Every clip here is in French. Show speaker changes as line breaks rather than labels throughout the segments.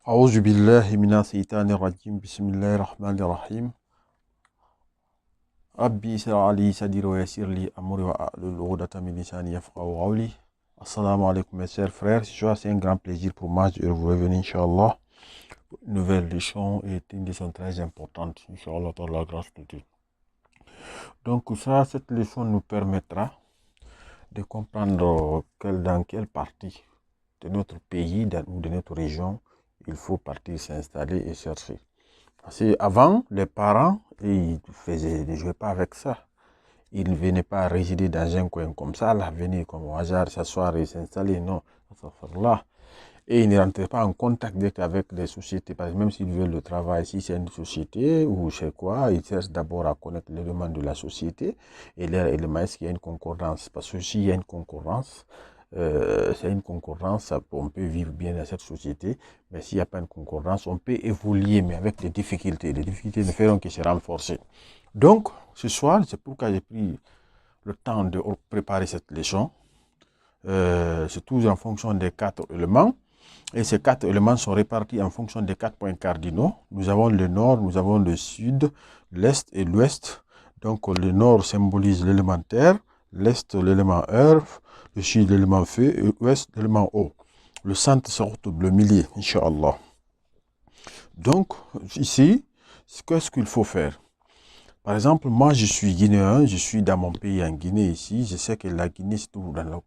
أعوذ بالله من الشيطان الرجيم بسم الله الرحمن الرحيم ربي اشرح لي صدري ويسر لي أمري واحلل عقدة من لساني يفقهوا قولي. Assalamu alaikum mes chers frères, ce soir c'est un grand plaisir pour moi de vous revenir Inch'Allah. Une nouvelle leçon est une leçon très importante Inch'Allah par la grâce de Dieu. Donc ça, cette leçon nous permettra de comprendre dans quelle partie de notre pays ou de notre région il faut partir s'installer et chercher. Parce qu'avant, les parents, ils ne jouaient pas avec ça. Ils ne venaient pas résider dans un coin comme ça, là, venir comme au hasard, s'asseoir et s'installer, non. Là. Et ils ne rentraient pas en contact direct avec les sociétés. Parce que même s'ils veulent le travail, si c'est une société ou c'est quoi, ils cherchent d'abord à connaître les demandes de la société et l'élément, est-ce qu'il y a une concordance. Parce que s'il y a une concordance, c'est une concordance, on peut vivre bien dans cette société, mais s'il n'y a pas une concordance, on peut évoluer, mais avec des difficultés. Les difficultés ne feront que se renforcer. Donc, ce soir, c'est pourquoi j'ai pris le temps de préparer cette leçon. C'est tout en fonction des 4 éléments. Et ces 4 éléments sont répartis en fonction des 4 points cardinaux. Nous avons le nord, nous avons le sud, l'est et l'ouest. Donc le nord symbolise l'élément terre, l'est l'élément earth, le sud l'élément feu et l'ouest l'élément eau. Le centre se retrouve le milieu, Inch'Allah. Donc ici, qu'est-ce qu'il faut faire? Par exemple, moi je suis guinéen, je suis dans mon pays en Guinée ici. Je sais que la Guinée se trouve dans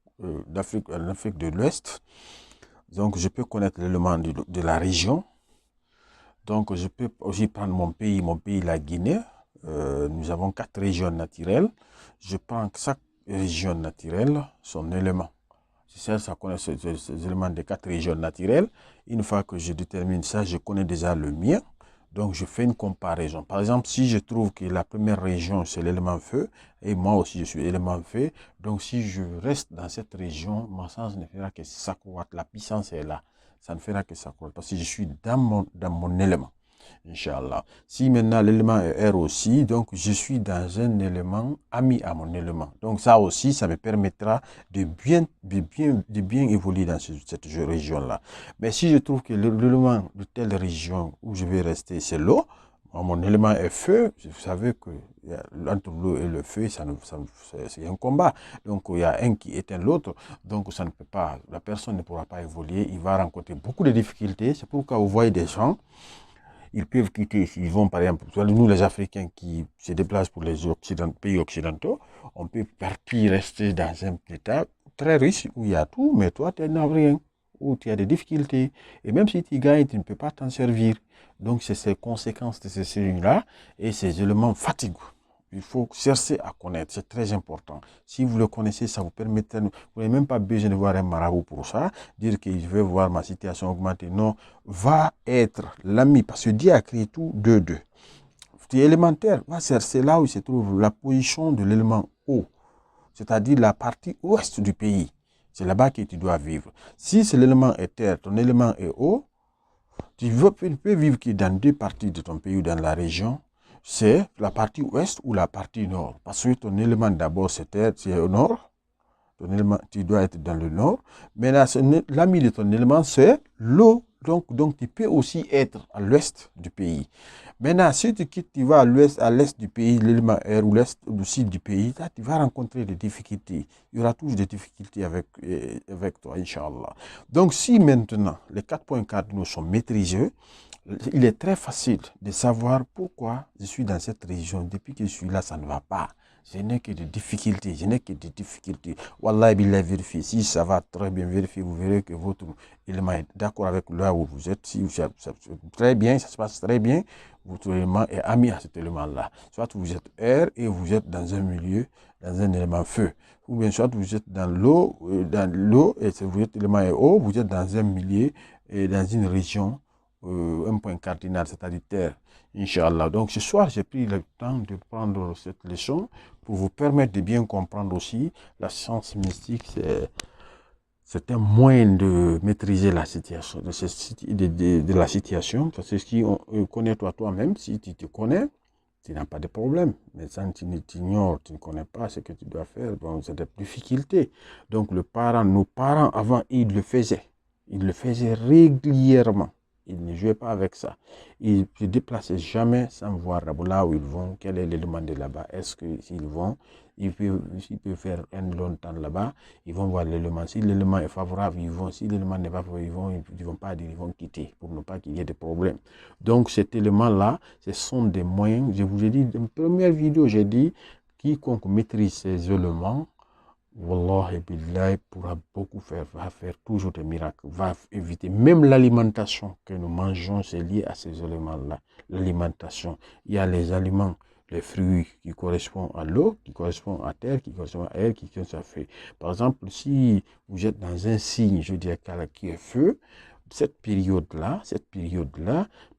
l'Afrique de l'Ouest. Donc, je peux connaître l'élément de la région. Donc, je peux aussi prendre mon pays, la Guinée. Nous avons 4 régions naturelles. Je prends chaque région naturelle, son élément. Ça connaît ces éléments des 4 régions naturelles. Une fois que je détermine ça, je connais déjà le mien. Donc, je fais une comparaison. Par exemple, si je trouve que la première région, c'est l'élément feu, et moi aussi, je suis élément feu, donc si je reste dans cette région, ma sens ne fera que s'accroître. La puissance est là. Ça ne fera que s'accroître parce que je suis dans mon élément. Inch'Allah. Si maintenant l'élément est R aussi, donc je suis dans un élément ami à mon élément. Donc ça aussi, ça me permettra de bien évoluer dans cette région-là. Mais si je trouve que l'élément de telle région où je vais rester, c'est l'eau, mon élément est feu, vous savez que entre l'eau et le feu, c'est un combat. Donc il y a un qui éteint l'autre, donc ça ne peut pas, la personne ne pourra pas évoluer, il va rencontrer beaucoup de difficultés. C'est pourquoi vous voyez des gens, ils peuvent quitter, s'ils vont par exemple, nous les Africains qui se déplacent pour les pays occidentaux, on peut partir rester dans un état très riche où il y a tout, mais toi tu n'as rien, où tu as des difficultés. Et même si tu gagnes, tu ne peux pas t'en servir. Donc c'est ces conséquences de ces signes-là et ces éléments fatiguent. Il faut chercher à connaître, c'est très important. Si vous le connaissez, ça vous permettra, vous n'avez même pas besoin de voir un marabout pour ça, dire que je veux voir ma situation augmenter. Non, va être l'ami, parce que Dieu a créé tout de. C'est élémentaire, c'est là où se trouve la position de l'élément eau, c'est-à-dire la partie ouest du pays. C'est là-bas que tu dois vivre. Si c'est l'élément est terre, ton élément est eau, tu peux vivre dans 2 parties de ton pays ou dans la région. C'est la partie ouest ou la partie nord. Parce que ton élément d'abord c'est au nord. Ton élément, tu dois être dans le nord. Mais l'ami de ton élément, c'est l'eau. Donc, tu peux aussi être à l'ouest du pays. Maintenant, si tu quittes, tu vas à l'est du pays, l'élément R ou l'est ou le sud du pays, là, tu vas rencontrer des difficultés. Il y aura toujours des difficultés avec toi, Inch'Allah. Donc, si maintenant les 4 points cardinaux sont maîtrisés, il est très facile de savoir pourquoi je suis dans cette région. Depuis que je suis là, ça ne va pas. Je n'ai que des difficultés, Wallah, billah, vérifiez. Si ça va très bien vérifier, vous verrez que votre élément est d'accord avec là où vous êtes. Si très bien, ça se passe très bien, votre élément est ami à cet élément-là. Soit vous êtes air et vous êtes dans un milieu, dans un élément feu. Ou bien soit vous êtes dans l'eau et votre élément est eau, vous êtes dans un milieu et dans une région. Un point cardinal, c'est-à-dire terre, Inch'Allah. Donc ce soir, j'ai pris le temps de prendre cette leçon pour vous permettre de bien comprendre aussi la science mystique. C'est un moyen de maîtriser la situation, de la situation. Parce que si on connaît toi-même, si tu te connais, tu n'as pas de problème. Mais si tu t'ignores, tu ne connais pas ce que tu dois faire, bon, c'est des difficultés. Donc nos parents avant, ils le faisaient. Ils le faisaient régulièrement. Ils ne jouaient pas avec ça. Ils ne se déplaçaient jamais sans voir là où ils vont, quel est l'élément de là-bas. Est-ce que s'ils vont, ils peuvent faire un long temps là-bas, ils vont voir l'élément. Si l'élément est favorable, ils vont. Si l'élément n'est pas favorable, ils vont pas dire, ils vont quitter pour ne pas qu'il y ait de problèmes. Donc cet élément-là, ce sont des moyens. Je vous ai dit, dans la première vidéo, j'ai dit, quiconque maîtrise ces éléments, Wallah et Billah pourra beaucoup faire, va faire toujours des miracles, va éviter. Même l'alimentation que nous mangeons, c'est lié à ces éléments-là. L'alimentation, il y a les aliments, les fruits qui correspondent à l'eau, qui correspondent à terre, qui correspondent à air, qui correspondent à feu. Par exemple, si vous êtes dans un signe, je dirais, qui est feu, cette période-là,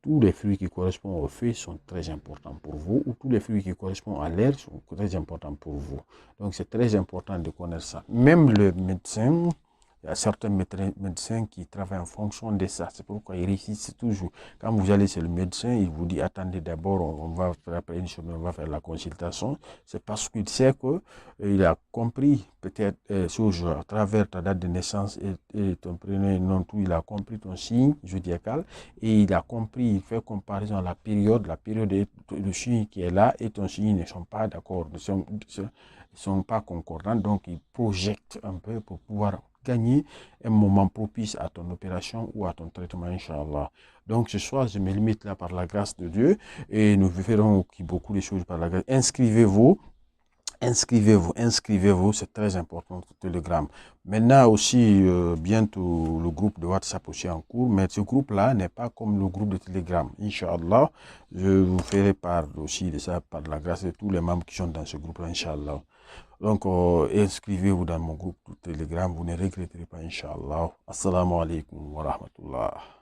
tous les fruits qui correspondent au feu sont très importants pour vous, ou tous les fruits qui correspondent à l'air sont très importants pour vous. Donc c'est très important de connaître ça. Même le médecin, il y a certains médecins qui travaillent en fonction de ça. C'est pourquoi ils réussissent toujours. Quand vous allez chez le médecin, il vous dit attendez d'abord, on va faire après une semaine, on va faire la consultation. C'est parce qu'il sait qu'il a compris peut-être à travers ta date de naissance et ton prénom, nom, tout, il a compris ton signe zodiacal et il a compris, il fait comparaison à la période le signe qui est là et ton signe ne sont pas d'accord, ne sont pas concordants, donc il projette un peu pour pouvoir gagner un moment propice à ton opération ou à ton traitement, Inch'Allah. Donc ce soir, je me limite là par la grâce de Dieu et nous verrons beaucoup de choses par la grâce. Inscrivez-vous, c'est très important, le Telegram. Maintenant aussi, bientôt, le groupe de WhatsApp aussi en cours, mais ce groupe-là n'est pas comme le groupe de Telegram. Inch'Allah, je vous ferai part aussi de ça par la grâce de tous les membres qui sont dans ce groupe-là, Inch'Allah. Donc, inscrivez-vous dans mon groupe de Telegram, vous ne regretterez pas, Inch'Allah. Assalamu alaikum wa rahmatullah.